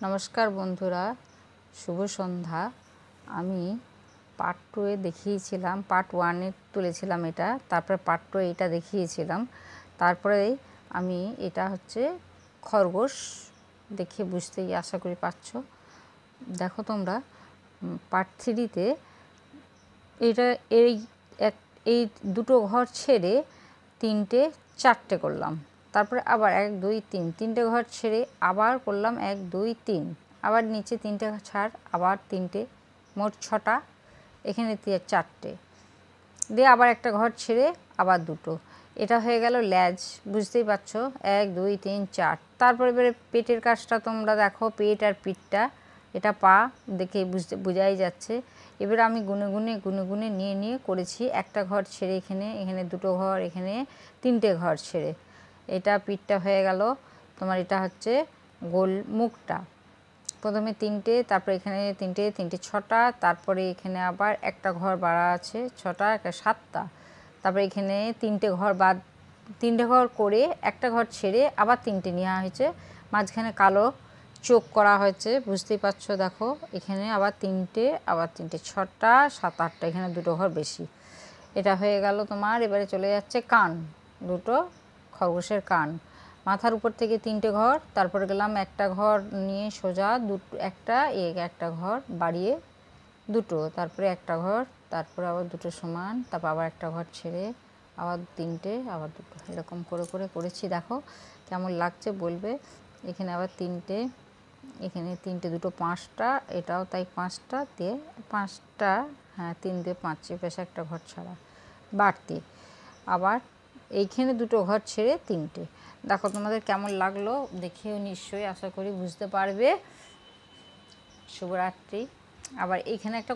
নমস্কার বন্ধুরা, শুভ সন্ধ্যা। আমি পার্ট 2 এ দেখিয়েছিলাম, পার্ট 1 এ তুলেছিলাম এটা, তারপরে পার্ট 2 এটা দেখিয়েছিলাম। তারপরে আমি এটা হচ্ছে খরগোশ, দেখে বুঝতেই আশা করি পাচ্ছ। দেখো তোমরা পার্ট 3 তে এটা এই দুটো ঘর ছেড়ে তিনটে চারটে করলাম, তারপরে আবার 1 2 3 তিনটে ঘর ছেড়ে আবার করলাম 1 2 3, আবার নিচে তিনটে ছাড় আবার তিনটে, মোট 6টা, এখানে চারটে দিয়ে আবার একটা ঘর ছেড়ে আবার দুটো। এটা হয়ে গেল ল্যাজ, বুঝতেই পারছো, 1 2 3 4। তারপরে এবারে পেটের কাজটা তোমরা দেখো, পেট আর পিঠটা, এটা পা দেখে বোঝাই যাচ্ছে। এবার আমি গুনে গুনে নিয়ে করেছি। একটা ঘর ছেড়ে এখানে দুটো ঘর, এখানে তিনটে ঘর ছেড়ে। এটা পিঠটা হয়ে গেল তোমার। এটা হচ্ছে গোল মুখটা, প্রথমে তিনটে, তারপরে এখানে তিনটে 6টা, তারপরে এখানে আবার একটা ঘর বাড়া আছে 6টা, একটা 7টা, তারপরে এখানে তিনটে ঘর করে একটা ঘর ছেড়ে আবার তিনটে নেওয়া হয়েছে, মাঝখানে কালো চোখ করা হয়েছে, বুঝতেই পারছো। দেখো এখানে আবার তিনটে 6টা 7 8টা, এখানে দুটো ঘর বেশি। এটা হয়ে গেল তোমার। এবারে চলে যাচ্ছে কান, দুটো খরগোশের কান, মাথার উপর থেকে তিনটে ঘর, তারপরে গেলাম একটা ঘর নিয়ে সোজা একটা ঘর বাড়িয়ে দুটো, তারপরে একটা ঘর, তারপরে আবার দুটো সমান, তারপর আবার একটা ঘর ছেড়ে আবার তিনটে, আবার দুটো, এরকম করে করেছি। দেখো কেমন লাগছে বলবে। এখানে আবার তিনটে, এখানে তিনটে, দুটো 5টা, এটাও তাই 5টা দিয়ে 5টা, হ্যাঁ 3 দিয়ে 5, বেশ একটা ঘর ছাড়া বাড়তি, আবার এইখানে দুটো ঘর ছেড়ে তিনটে। দেখো তোমাদের কেমন লাগলো, দেখেও নিশ্চয়ই আশা করি বুঝতে পারবে। শুভরাত্রি। আবার এইখানে একটা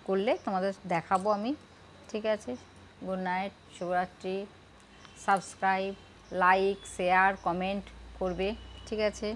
করলে তোমাদের দেখাবো আমি, ঠিক আছে? গুড নাইট, শুভরাত্রি। সাবস্ক্রাইব, লাইক, শেয়ার, কমেন্ট করবে, ঠিক আছে?